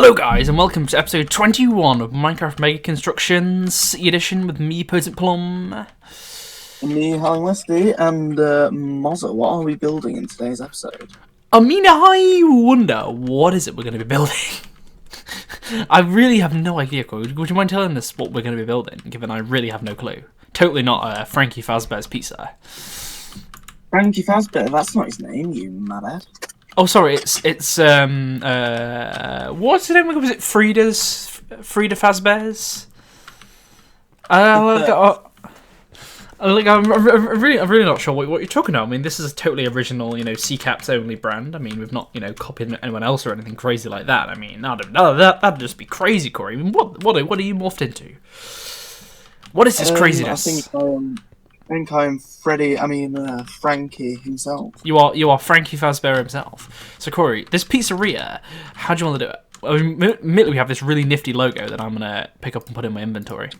Hello guys and welcome to episode 21 of Minecraft Mega Constructions edition with me, Potent Plum. Me, Howling Westy, and Mozza. What are we building in today's episode? I mean, I wonder, what is it we're going to be building? I really have no idea, Corey. Would you mind telling us what we're going to be building, given I really have no clue? Totally not Frankie Fazbear's Pizza. Frankie Fazbear, that's not his name, you madhead. Oh, sorry, it's what's the name? Was it Frida Fazbear's? I'm really not sure what you're talking about. I mean, this is a totally original, C Caps only brand. I mean, we've not, copied anyone else or anything crazy like that. I mean, I don't know, that'd just be crazy, Corey. I mean, what are you morphed into? What is this craziness? I think I'm Frankie himself. You are Frankie Fazbear himself. So, Corey, this pizzeria, how do you want to do it? I mean, admittedly, we have this really nifty logo that I'm going to pick up and put in my inventory.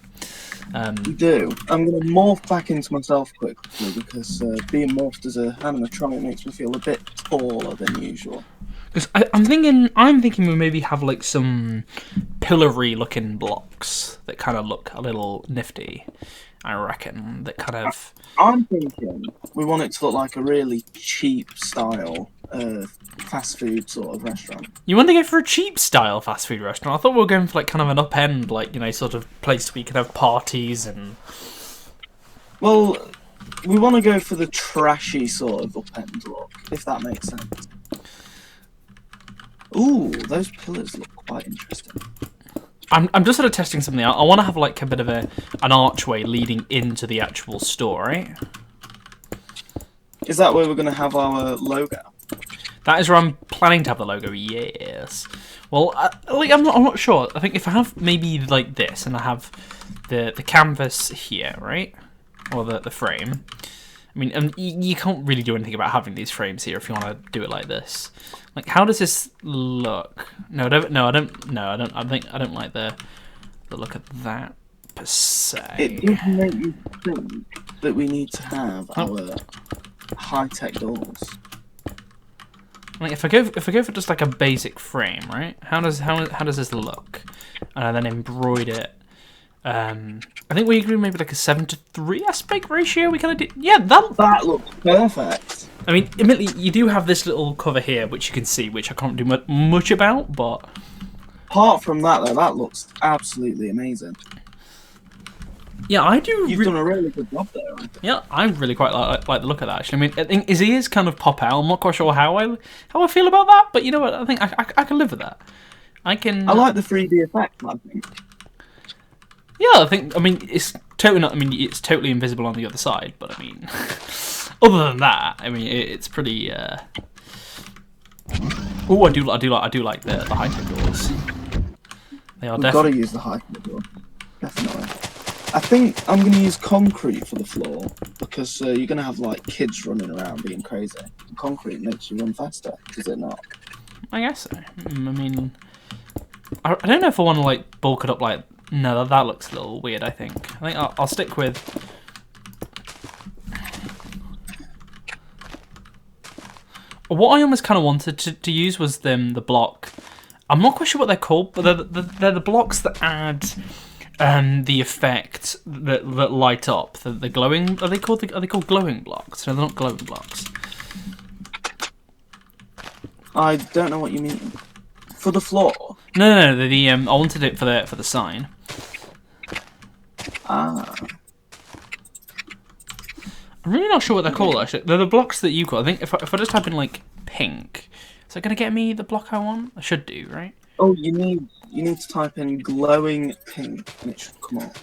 You do. I'm going to morph back into myself quickly because being morphed as an animatronic makes me feel a bit taller than usual. Because I'm thinking we maybe have like some pillory-looking blocks that kind of look a little nifty. I reckon that kind of. I'm thinking we want it to look like a really cheap style fast food sort of restaurant. You want to go for a cheap style fast food restaurant? I thought we were going for like kind of an upend, like sort of place where you could have parties and. Well, we want to go for the trashy sort of upend look, if that makes sense. Ooh, those pillars look quite interesting. I'm just sort of testing something out. I want to have like a bit of an archway leading into the actual store, right? Is that where we're going to have our logo? That is where I'm planning to have the logo. Yes. Well, I'm not sure. I think if I have maybe like this, and I have the canvas here, right, or the frame. I mean, you can't really do anything about having these frames here if you want to do it like this. Like, how does this look? I don't like the look of that per se. It does make you think that we need to have our high-tech doors. Like, if I go for just like a basic frame, right? How does this look? And I then embroider it. I think we agree maybe like a 7:3 aspect ratio. We kind of did. Yeah, that looks perfect. I mean, admittedly, you do have this little cover here, which you can see, which I can't do much about, but apart from that, though, that looks absolutely amazing. Yeah, I do. You've done a really good job there. Yeah, I really quite like the look of that. Actually, I mean, I think his ears kind of pop out. I'm not quite sure how I feel about that, but you know what? I think I can live with that. I like the 3D effect. I think. Yeah, I mean, it's totally not. I mean, it's totally invisible on the other side. But I mean, other than that, I mean, it's pretty. Oh, I do like the high tech doors. They are. We've got to use the high tech door. Definitely. I think I'm going to use concrete for the floor because you're going to have like kids running around being crazy. And concrete makes you run faster, does it not? I guess so. I mean, I don't know if I want to like bulk it up like. No, that looks a little weird, I think. I think I'll stick with... What I almost kind of wanted to use was the block. I'm not quite sure what they're called, but they're the blocks that add the effect that light up. The glowing... Are they called glowing blocks? No, they're not glowing blocks. I don't know what you mean. For the floor? No. I wanted it for the sign. Ah. I'm really not sure what they're called, actually. They're the blocks that you've got. I think if I just type in, like, pink, is that going to get me the block I want? I should do, right? Oh, you need to type in glowing pink, and it should come up.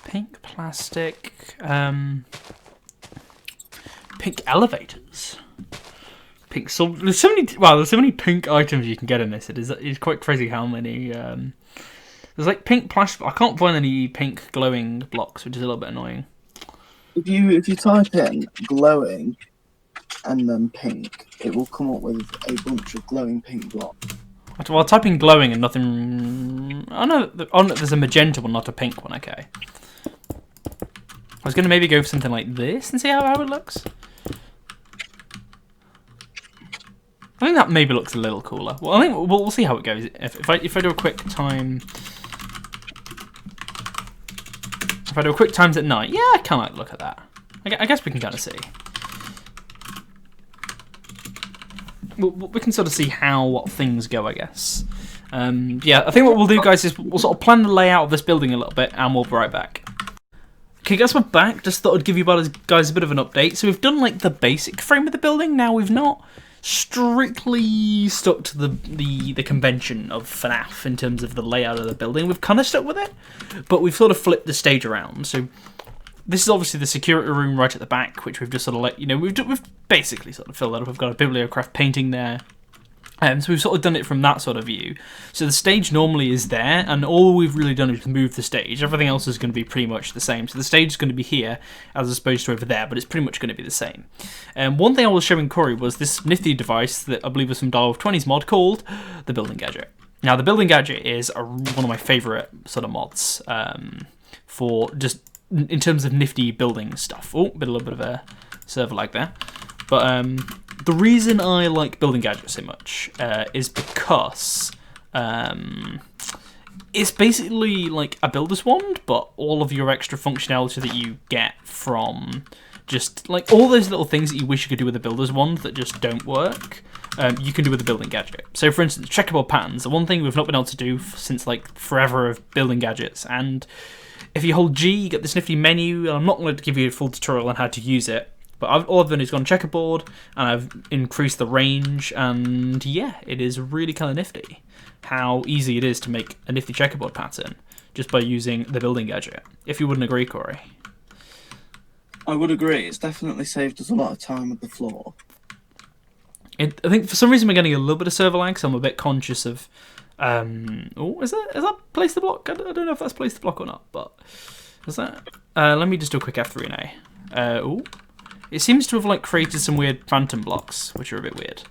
Pink plastic, pink elevators. Pink. So there's so many pink items you can get in this. It's quite crazy how many. There's like pink plastic. I can't find any pink glowing blocks, which is a little bit annoying. If you type in glowing and then pink, it will come up with a bunch of glowing pink blocks. Well, I'll type in glowing and nothing. Oh no, there's a magenta one, not a pink one. Okay. I was gonna maybe go for something like this and see how it looks. I think that maybe looks a little cooler. Well, I think we'll see how it goes. If I do a quick time, if I do a quick times at night, yeah, I kind of look at that. I guess we can kind of see. We can sort of see how things go, I guess. Yeah, I think what we'll do, guys, is we'll sort of plan the layout of this building a little bit, and we'll be right back. Okay, guys, we're back. Just thought I'd give you guys a bit of an update. So we've done like the basic frame of the building. Now we've not strictly stuck to the convention of FNaF in terms of the layout of the building. We've kind of stuck with it, but we've sort of flipped the stage around. So this is obviously the security room right at the back, which we've just sort of let you know. We've basically sort of filled that up. We've got a bibliocraft painting there. So we've sort of done it from that sort of view. So the stage normally is there, and all we've really done is move the stage. Everything else is going to be pretty much the same. So the stage is going to be here as opposed to over there, but it's pretty much going to be the same. One thing I was showing Corey was this nifty device that I believe was from Dial of 20's mod called the Building Gadget. Now the Building Gadget is one of my favourite sort of mods for just in terms of nifty building stuff. Oh, a little bit of a server lag there. But the reason I like Building Gadget so much is because it's basically like a builder's wand, but all of your extra functionality that you get from just like all those little things that you wish you could do with a builder's wand that just don't work, you can do with a Building Gadget. So for instance, checkerboard patterns, the one thing we've not been able to do since like forever of building gadgets, and if you hold G, you get this nifty menu. I'm not going to give you a full tutorial on how to use it, but all I've done is gone checkerboard, and I've increased the range, and yeah, it is really kind of nifty how easy it is to make a nifty checkerboard pattern just by using the Building Gadget. If you wouldn't agree, Corey. I would agree. It's definitely saved us a lot of time with the floor. I think for some reason we're getting a little bit of server lag, so I'm a bit conscious of... oh, is that place the block? I don't know if that's place the block or not, but... Is that... let me just do a quick F3 and A. Oh. It seems to have like created some weird phantom blocks, which are a bit weird.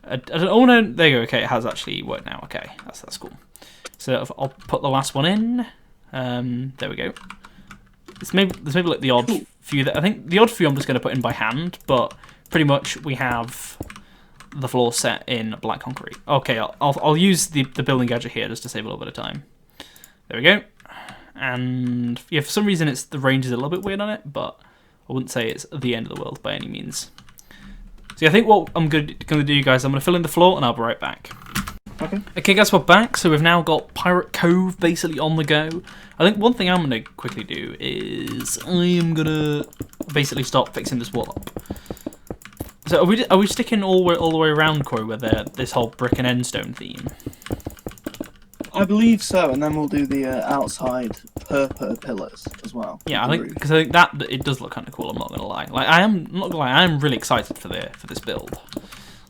I don't. Oh no, there you go. Okay, it has actually worked now. Okay, that's cool. So I'll put the last one in. There we go. There's maybe like the odd few that I think the odd few I'm just going to put in by hand, but pretty much we have the floor set in black concrete. Okay, I'll use the Building Gadget here just to save a little bit of time. There we go. And yeah, for some reason the range is a little bit weird on it, but I wouldn't say it's the end of the world by any means. So yeah, I think what I'm going to do, guys, I'm going to fill in the floor and I'll be right back. Okay, guys, we're back. So we've now got Pirate Cove basically on the go. I think one thing I'm going to quickly do is I am going to basically start fixing this wall up. So are we sticking all the way around, Corey, with this whole brick and end stone theme? I believe so, and then we'll do the outside purple pillars as well. Yeah, I think because I think that it does look kind of cool. I'm not gonna lie. Like I'm not gonna lie. I'm really excited for this build.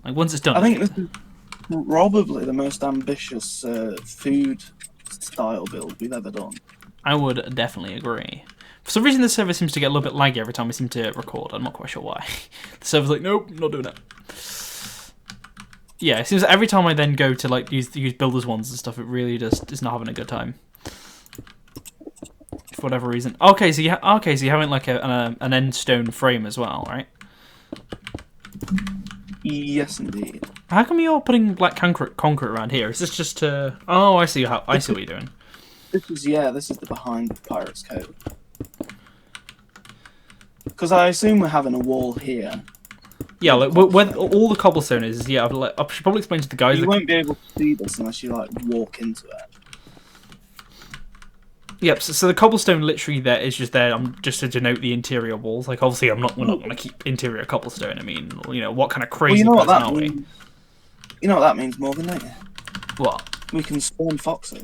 Like once it's done. I think this is probably the most ambitious food style build we've ever done. I would definitely agree. For some reason, the server seems to get a little bit laggy every time we seem to record. I'm not quite sure why. The server's like, nope, not doing it. Yeah, it seems like every time I then go to like use builders ones and stuff, it really just is not having a good time. For whatever reason. Okay, so you're having like an end stone frame as well, right? Yes, indeed. How come you're putting black concrete around here? Is this just to? Oh, I see what you're doing. This is the behind Pirates Cove. Because I assume we're having a wall here. Yeah, like where all the cobblestone is. Yeah, I should probably explain to the guys. You won't be able to see this unless you like walk into it. Yep. So the cobblestone literally there is just there. Just to denote the interior walls. Like obviously, we're not going to keep interior cobblestone. I mean, what kind of crazy person are we? You know what that means, Morgan, don't you? What? We can spawn Foxy.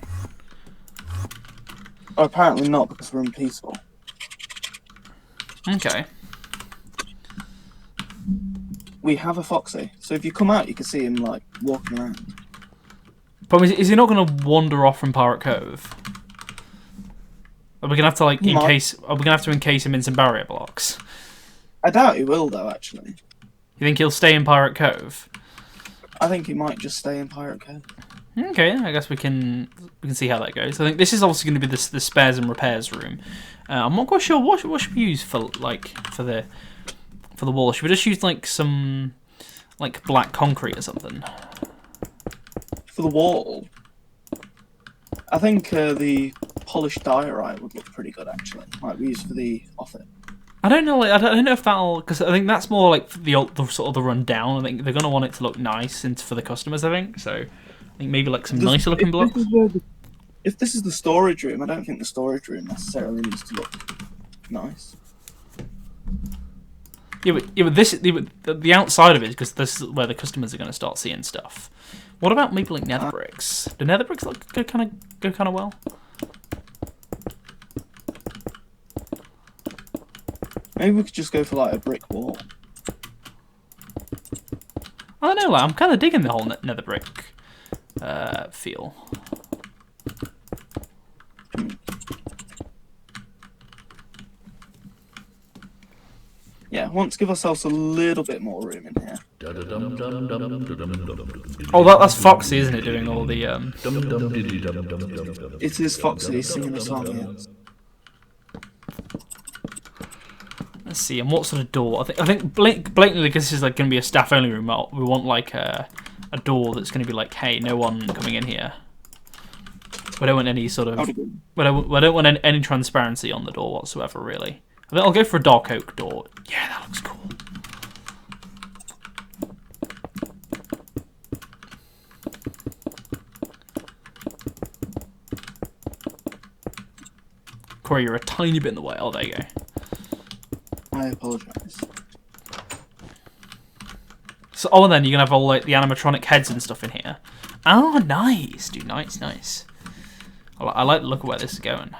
Or apparently not, because we're in peaceful. Okay. We have a Foxy, so if you come out, you can see him like walking around. Problem is he not going to wander off from Pirate Cove? Are we gonna have to like encase? Are we gonna have to encase him in some barrier blocks? I doubt he will, though. Actually, you think he'll stay in Pirate Cove? I think he might just stay in Pirate Cove. Okay, I guess we can see how that goes. I think this is obviously going to be the spares and repairs room. I'm not quite sure what should we use for the wall. Should we just use like some like black concrete or something? For the wall, I think the polished diorite would look pretty good actually. Might be used for the office. I don't know. Like, I don't know if that'll, because I think that's more like the sort of the rundown. I think they're gonna want it to look nice and for the customers. I think so. I think maybe like some nicer looking blocks. If this is the storage room, I don't think the storage room necessarily needs to look nice. Yeah, but the outside of it, because this is where the customers are going to start seeing stuff. What about maybe like nether bricks? Do nether bricks go kind of well? Maybe we could just go for like a brick wall. I don't know. Like, I'm kind of digging the whole nether brick feel. Yeah, want to give ourselves a little bit more room in here. Oh, that's Foxy, isn't it? Doing all the It is Foxy singing a song. Yes. Let's see. And what sort of door? I think blatantly, because this is like going to be a staff only room. We want like a door that's going to be like, hey, no one coming in here. We don't want any sort of. We don't want any transparency on the door whatsoever, really. I think I'll go for a dark oak door. Yeah, that looks cool. Corey, you're a tiny bit in the way. Oh, there you go. I apologise. So, oh, and then you're gonna have all like the animatronic heads and stuff in here. Oh, nice, dude. Nice. I like the look of where this is going.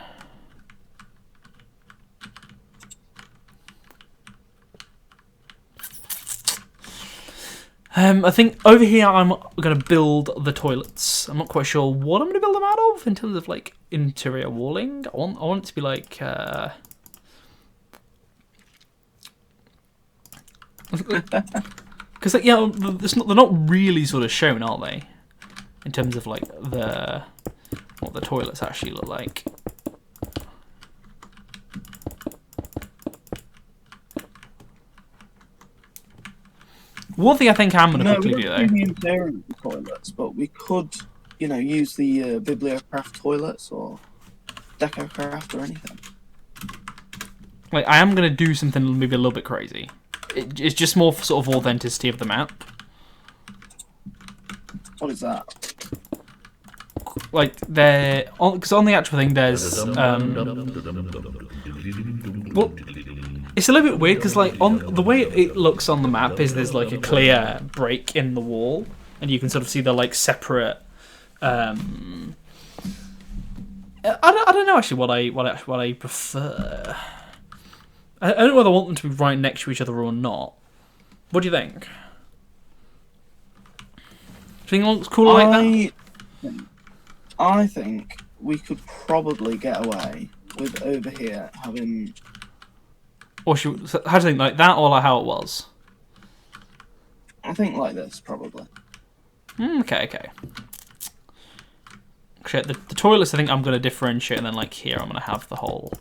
I think over here I'm going to build the toilets. I'm not quite sure what I'm going to build them out of in terms of like interior walling. I want it to be like because like, yeah, they're not really sort of shown, are they? In terms of like what the toilets actually look like. One thing I think I'm going to quickly do, though. We don't the interior of the toilets, but we could, use the Bibliocraft toilets or Decocraft or anything. Like, I am going to do something maybe a little bit crazy. It's just more for sort of authenticity of the map. What is that? Like, because on the actual thing, there's well, it's a little bit weird because like on the way it looks on the map is there's like a clear break in the wall, and you can sort of see the like separate. I don't know actually what I prefer. I don't know whether I want them to be right next to each other or not. What do you think? Do you think it looks cool like that? I think we could probably get away with over here having. Or how do you think, like that, or like how it was? I think like this, probably. Okay. Actually, the toilets, I think I'm going to differentiate, and then like here, I'm going to have the whole.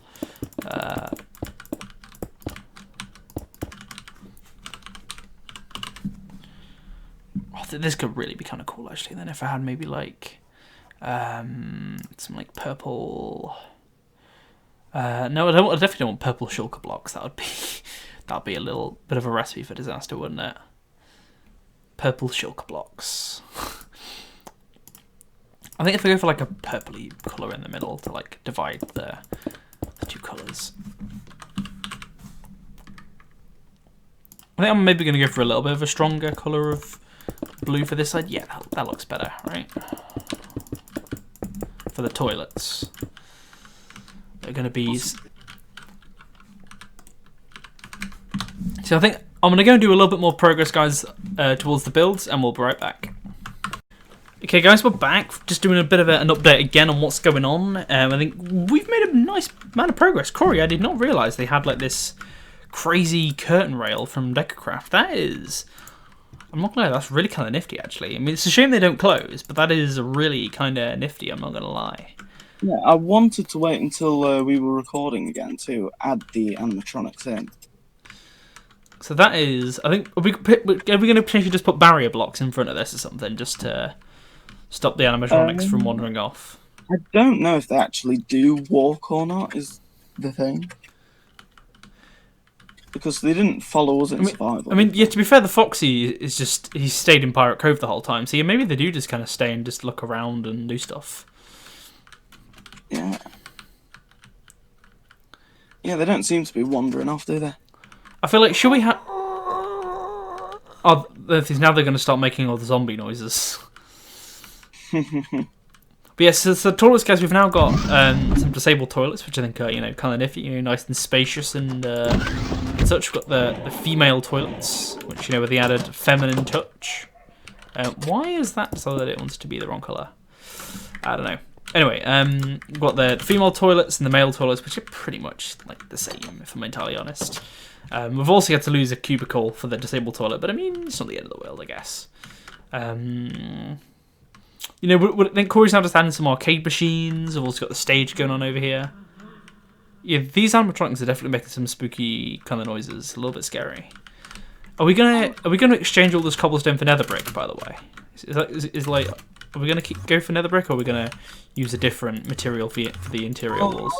This could really be kind of cool, actually. Then if I had maybe like some like purple. No, I definitely don't want purple shulker blocks. That'd be a little bit of a recipe for disaster, wouldn't it? Purple shulker blocks. I think if I go for like a purpley colour in the middle to like divide the two colours. I think I'm maybe going to go for a little bit of a stronger colour of blue for this side. Yeah, that looks better, right? For the toilets. They're going to be... So I think I'm going to go and do a little bit more progress, guys, towards the builds, and we'll be right back. Okay, guys, we're back. Just doing a bit of an update again on what's going on. I think we've made a nice amount of progress. Corey, I did not realise they had like this crazy curtain rail from Decocraft. That is... I'm not gonna lie, that's really kind of nifty, actually. I mean, it's a shame they don't close, but that is really kind of nifty, I'm not gonna lie. Yeah, I wanted to wait until we were recording again to add the animatronics in. So that is, I think, are we going to potentially just put barrier blocks in front of this or something, just to stop the animatronics from wandering off? I don't know if they actually do walk or not, is the thing. Because they didn't follow us in survival. I mean, yeah, to be fair, the Foxy is just, he stayed in Pirate Cove the whole time, so yeah, maybe they do just kind of stay and just look around and do stuff. Yeah. Yeah, they don't seem to be wandering off, do they? I feel like, should we have... Oh, now they're going to start making all the zombie noises. But yes, so the toilets, guys, we've now got some disabled toilets, which I think are, kind of nifty, nice and spacious and such. We've got the female toilets, which, with the added feminine touch. Why is that so that it wants to be the wrong colour? I don't know. Anyway, we've got the female toilets and the male toilets, which are pretty much like the same, if I'm entirely honest. We've also had to lose a cubicle for the disabled toilet, but I mean, it's not the end of the world, I guess. I think Corey's now just adding some arcade machines. We've also got the stage going on over here. Yeah, these animatronics are definitely making some spooky kind of noises. A little bit scary. Are we gonna exchange all this cobblestone for nether brick? By the way, are we gonna go for nether brick, or are we gonna use a different material for the interior walls?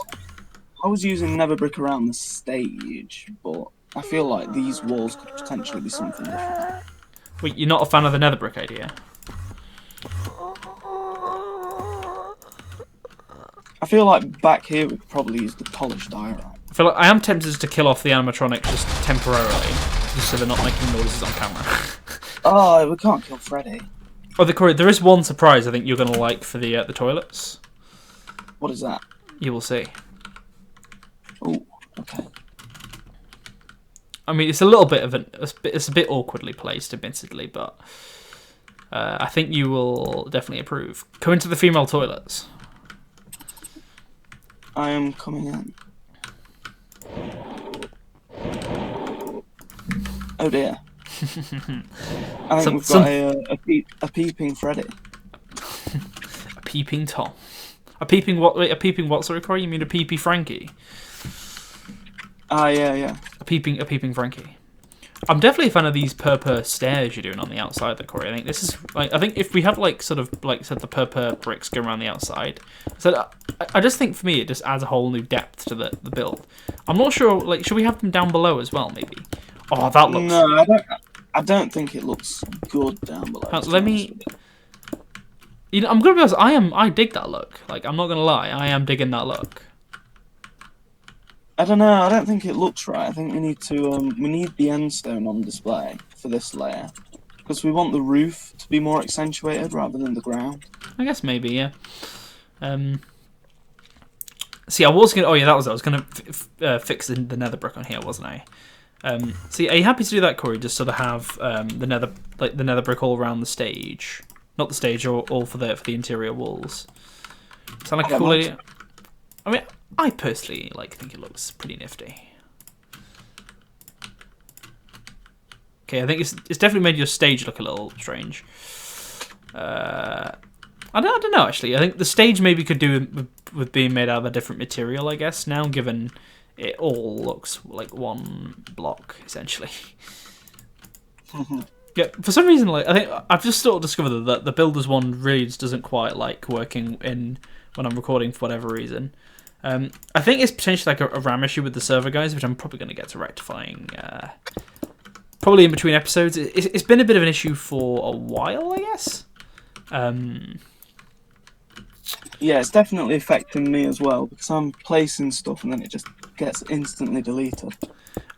I was using nether brick around the stage, but I feel like these walls could potentially be something different. Wait, you're not a fan of the nether brick idea? I feel like back here we could probably use the polished diorite. I feel like I am tempted to kill off the animatronics just temporarily, just so they're not making noises on camera. Oh, we can't kill Freddy. Oh, Corey, there is one surprise I think you're going to like for the toilets. What is that? You will see. Oh, okay. I mean, it's a little bit of it's a bit awkwardly placed, admittedly, but I think you will definitely approve. Come into the female toilets. I am coming in. Oh dear. I think we've got a peeping Freddy. A peeping Tom. A peeping what? Wait, a peeping what? Sorry, Corey. You mean a peepee Frankie? Yeah. A peeping Frankie. I'm definitely a fan of these purple stairs you're doing on the outside, there, Corey. I think this is I think if we have the purple bricks going around the outside, so I just think for me it just adds a whole new depth to the build. I'm not sure. Should we have them down below as well? Maybe. Oh, that looks. No, I don't think it looks good down below. Let me. I'm gonna be honest. I dig that look. I'm not gonna lie. I am digging that look. I don't know. I don't think it looks right. I think we need to. We need the end stone on display for this layer because we want the roof to be more accentuated rather than the ground. I guess maybe, yeah. See, I was gonna. Oh yeah, that was it. I was gonna fix the nether brick on here, wasn't I? See, are you happy to do that, Corey? Just sort of have the nether brick all around the stage, not the stage, or all for the interior walls. Sound like a cool idea? I mean, I personally think it looks pretty nifty. Okay, I think it's definitely made your stage look a little strange. I don't know actually. I think the stage maybe could do with being made out of a different material. I guess now, given it all looks like one block essentially. Yeah, for some reason, I think I've just sort of discovered that the Builders one really just doesn't quite like working in when I'm recording for whatever reason. I think it's potentially a RAM issue with the server, guys, which I'm probably going to get to rectifying probably in between episodes. It's been a bit of an issue for a while, I guess. Yeah, it's definitely affecting me as well because I'm placing stuff and then it just gets instantly deleted.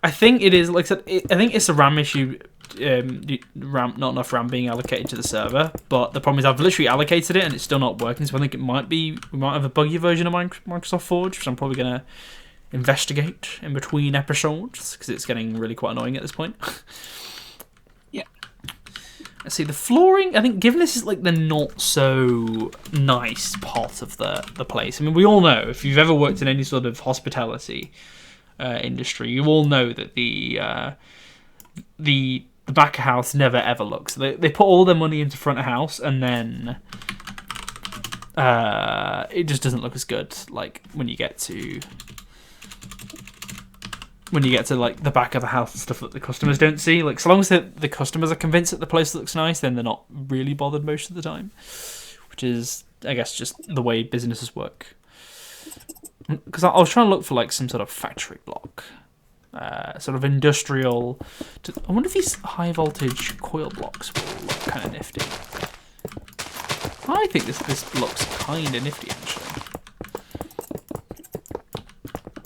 I think it is, like I said, I think it's a RAM issue. Not enough RAM being allocated to the server, but the problem is I've literally allocated it and it's still not working, so I think we might have a buggy version of Microsoft Forge, which I'm probably going to investigate in between episodes because it's getting really quite annoying at this point. Yeah. Let's see, the flooring, I think given this is the not so nice part of the place, I mean, we all know, if you've ever worked in any sort of hospitality industry, you all know that the back of house never ever looks. They put all their money into front of house and then it just doesn't look as good when you get to when you get to like the back of the house and stuff that the customers don't see. Like, so long as the customers are convinced that the place looks nice, then they're not really bothered most of the time. Which is, I guess, just the way businesses work. Because I was trying to look for like some sort of factory block, sort of industrial. I wonder if these high voltage coil blocks will look kind of nifty. I think this looks kind of nifty actually.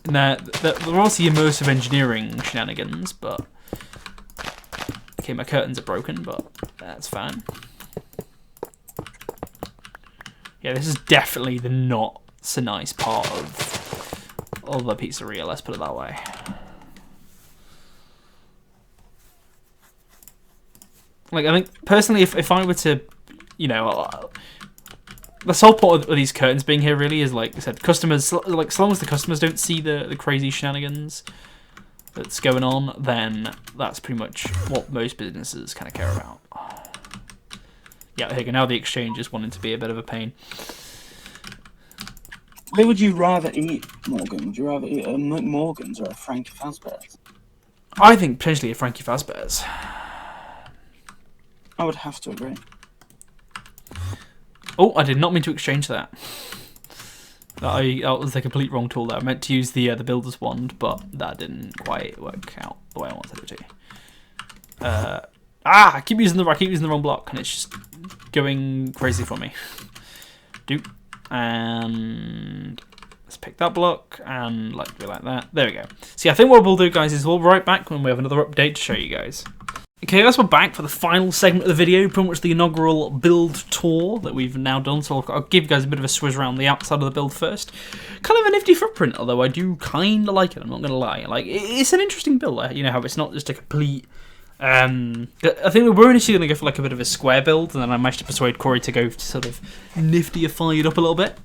Now, they're obviously immersive engineering shenanigans, but okay, my curtains are broken, but that's fine. Yeah, this is definitely the not so nice part of the pizzeria, let's put it that way. Like, I think, personally, if I were to, you know, the whole point of these curtains being here really is, like I said, customers, like, so long as the customers don't see the crazy shenanigans that's going on, then that's pretty much what most businesses kind of care about. Yeah, here you go. Now the exchange is wanting to be a bit of a pain. Where would you rather eat, Morgan? Would you rather eat a Morgan's or a Freddy Fazbear's? I think potentially a Freddy Fazbear's. I would have to agree. Oh, I did not mean to exchange that. That was the complete wrong tool there. I meant to use the builder's wand, but that didn't quite work out the way I wanted it to. I keep using the wrong block, and it's just going crazy for me. Doop. And let's pick that block and like do like that. There we go. See, I think what we'll do, guys, is we'll be right back when we have another update to show you guys. Okay, guys, we're back for the final segment of the video, pretty much the inaugural build tour that we've now done. So I'll give you guys a bit of a swizz around the outside of the build first. Kind of a nifty footprint, although I do kind of like it. I'm not gonna lie. Like, it's an interesting build. You know how it's not just a complete. I think we were initially going to go for like a bit of a square build, and then I managed to persuade Corey to go to sort of nifty-ify it up a little bit.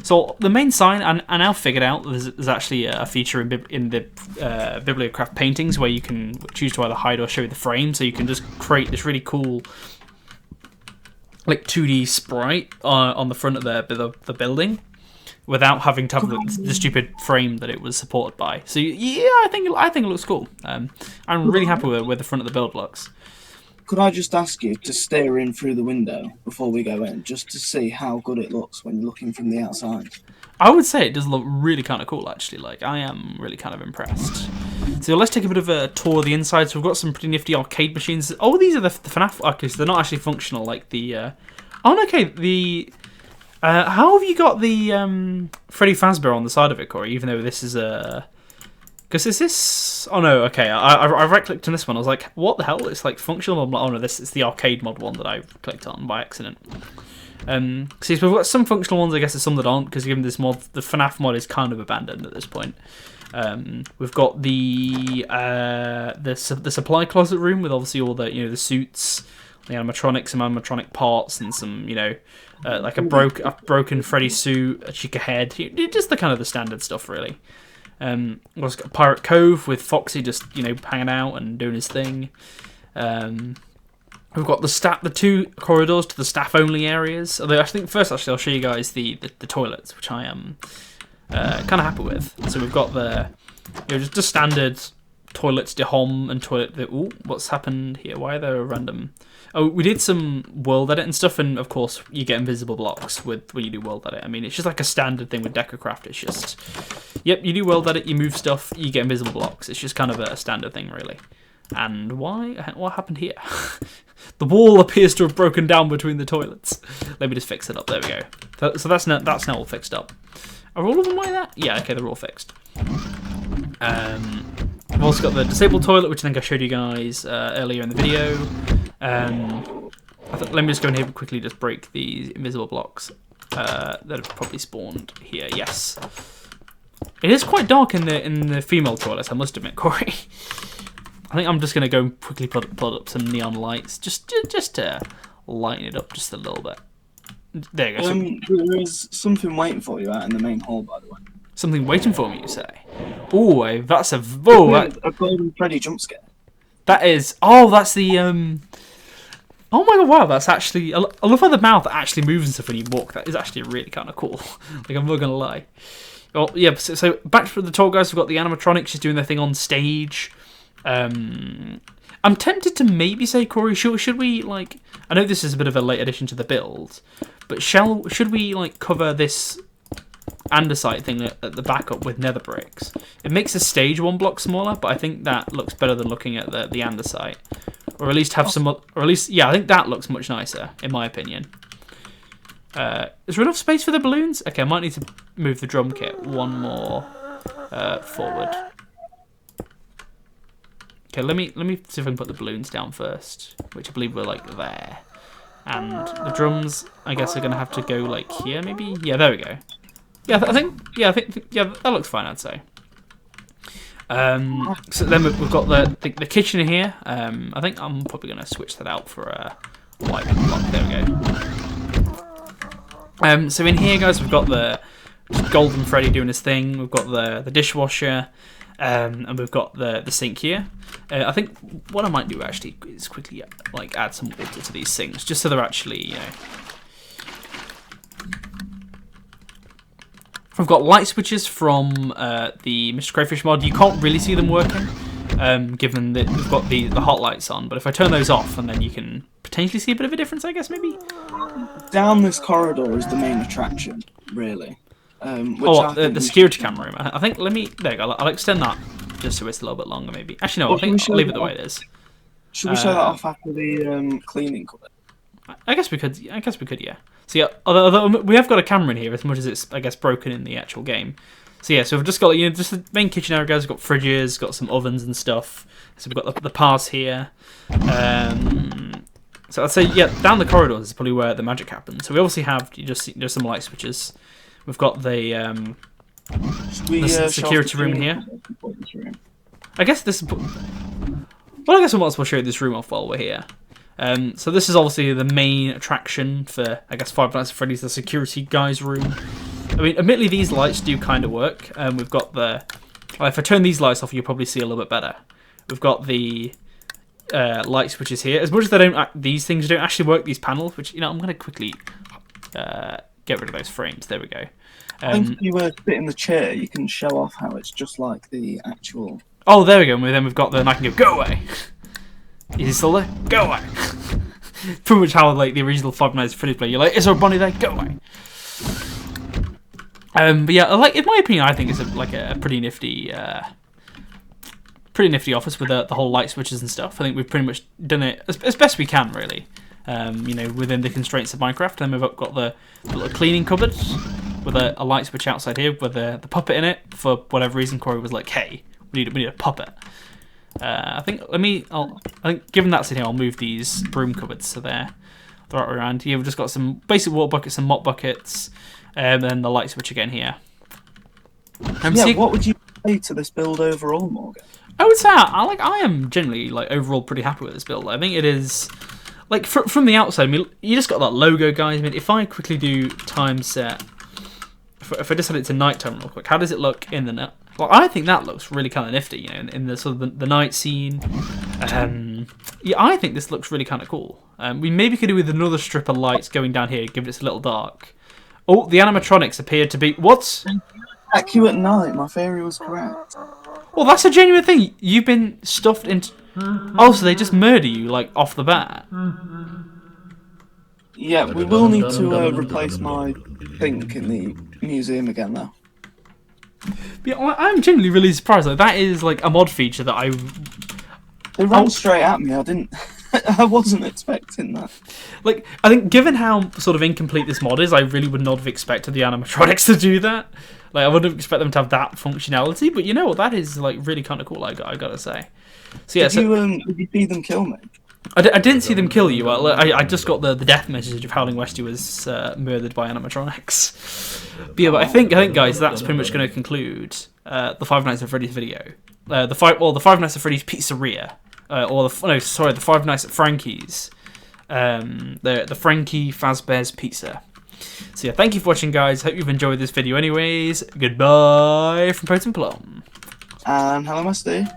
So the main sign, I now figured out there's actually a feature in the Bibliocraft paintings where you can choose to either hide or show the frame, so you can just create this really cool like 2D sprite on the front of the building without having to have the stupid frame that it was supported by. So yeah, I think it looks cool. I'm really happy with where the front of the build looks. Could I just ask you to stare in through the window before we go in, just to see how good it looks when you're looking from the outside? I would say it does look really kind of cool, actually. Like, I am really kind of impressed. So let's take a bit of a tour of the inside. So we've got some pretty nifty arcade machines. Oh, these are the FNaF arcades. They're not actually functional like the... Oh, okay, the... how have you got the Freddy Fazbear on the side of it, Corey, even though this is a... Because is this... Oh, no, okay. I right-clicked on this one. I was like, what the hell? It's like functional. I'm like, oh, no, this is the arcade mod one that I clicked on by accident. See, so we've got some functional ones, I guess, and some that aren't, because given this mod, the FNaF mod is kind of abandoned at this point. We've got the supply closet room with obviously all the, the suits, the animatronics, some animatronic parts, and some, like a broken Freddy suit, a Chica head, just the kind of the standard stuff, really. We've also got Pirate Cove with Foxy just, hanging out and doing his thing. We've got the two corridors to the staff-only areas. Although I think first, actually, I'll show you guys the toilets, which I am kind of happy with. So we've got the just standard toilets de homme and toilet. Ooh, what's happened here? Why are there random? Oh, we did some world edit and stuff, and of course you get invisible blocks when you do world edit. I mean, it's just like a standard thing with Decocraft. It's just, yep, you do world edit, you move stuff, you get invisible blocks. It's just kind of a standard thing, really. And what happened here? The wall appears to have broken down between the toilets. Let me just fix it up. There we go. So that's now all fixed up. Are all of them like that? Yeah, okay, they're all fixed. I've also got the disabled toilet, which I think I showed you guys earlier in the video. Let me just go in here and quickly just break these invisible blocks that have probably spawned here. Yes. It is quite dark in the female toilets, I must admit, Corey. I think I'm just going to go and quickly put up some neon lights, just to lighten it up just a little bit. There you go. There is something waiting for you out in the main hall, by the way. Something waiting for me, you say? Ooh, that's a... Oh, a golden Freddy jump scare. That is... Oh, that's the... Oh my god, wow, that's actually... I love how the mouth actually moves and stuff when you walk. That is actually really kind of cool. Like, I'm not going to lie. Oh yeah. So back to the tour, guys. We've got the animatronics just doing their thing on stage. I'm tempted to maybe say, Corey, should we like? I know this is a bit of a late addition to the build, but should we like cover this andesite thing at the backup with nether bricks? It makes the stage 1 block smaller, but I think that looks better than looking at the andesite, or at least have some, or at least yeah, I think that looks much nicer in my opinion. Is there enough space for the balloons? Okay, I might need to move the drum kit one more forward. Okay, let me see if I can put the balloons down first, which I believe were like there. And the drums, I guess, are gonna have to go like here, maybe. Yeah, there we go. Yeah, I think that looks fine, I'd say. So then we've got the kitchen here. I think I'm probably gonna switch that out for a white block. There we go. So in here, guys, we've got the Golden Freddy doing his thing. We've got the dishwasher. And we've got the sink here. I think what I might do actually is quickly like add some water to these sinks, just so they're actually, you know. We've got light switches from the Mr. Crayfish mod. You can't really see them working, given that we've got the hot lights on. But if I turn those off, and then you can potentially see a bit of a difference, I guess, maybe. Down this corridor is the main attraction, really. The security camera room. I think, there you go, I'll extend that just so it's a little bit longer maybe. Actually no, I think I'll leave it the way it is. Should we show that off after the cleaning cupboard? I guess we could, yeah. So yeah, although we have got a camera in here as much as it's, I guess, broken in the actual game. So yeah, so we've just got, you know, just the main kitchen area, guys. We've got fridges, got some ovens and stuff. So we've got the pass here. So I'd say, yeah, down the corridors is probably where the magic happens. So we obviously have, there's some light switches. We've got the security room here. I guess this. Well, I guess we might as well show this room off while we're here. So this is obviously the main attraction for, I guess, Five Nights at Freddy's, the security guy's room. I mean, admittedly, these lights do kind of work. We've got the. If I turn these lights off, you'll probably see a little bit better. We've got the light switches here. As much as they don't, these things don't actually work. These panels, which, you know, I'm going to quickly get rid of those frames. There we go. I think if you were to sit in the chair, you can show off how it's just like the actual. Oh, there we go. And then we've got I can go away. Is he still there? Go away. Pretty much how like the original Five Nights at Freddy's play. You're like, is there a bunny there? Go away. But yeah, like in my opinion, I think it's a pretty nifty office with the whole light switches and stuff. I think we've pretty much done it as best we can, really. You know, within the constraints of Minecraft. And then we've got the little cleaning cupboard with a light switch outside here with the puppet in it. For whatever reason, Corey was like, "Hey, we need a puppet." I think given that's in here, I'll move these broom cupboards so they're right around. Here we've just got some basic water buckets and mop buckets, and then the light switch again here. What would you say to this build overall, Morgan? I would say I am generally like overall pretty happy with this build. I think it is. Like, from the outside, I mean, you just got that logo, guys. I mean, if I quickly do time set, if I just set it to nighttime real quick, how does it look in the night? Well, I think that looks really kind of nifty, you know, in the sort of the night scene. Yeah, I think this looks really kind of cool. We maybe could do with another strip of lights going down here, give it a little dark. Oh, the animatronics appear to be... What? Accurate night, my theory was correct. Well, that's a genuine thing. You've been stuffed into... Oh, so they just murder you, like, off the bat? Yeah, we will need to replace my sink in the museum again, though. Yeah, I'm genuinely really surprised. Like, that is, like, a mod feature that I... They ran straight at me, I didn't... I wasn't expecting that. Like, I think given how sort of incomplete this mod is, I really would not have expected the animatronics to do that. Like, I wouldn't expect them to have that functionality, but you know what? That is, like, really kind of cool, I gotta say. So, yeah, did you see them kill me? I didn't see them kill you. I just got the death message of Howling Westie was murdered by animatronics. But yeah, but I think guys, that's pretty much going to conclude the Five Nights at Freddy's video. The Five Nights at Freddy's Pizzeria, the Five Nights at Frankie's, the Frankie Fazbear's Pizza. So yeah, thank you for watching, guys. Hope you've enjoyed this video. Anyways, goodbye from Potent Plum. And hello, Westie.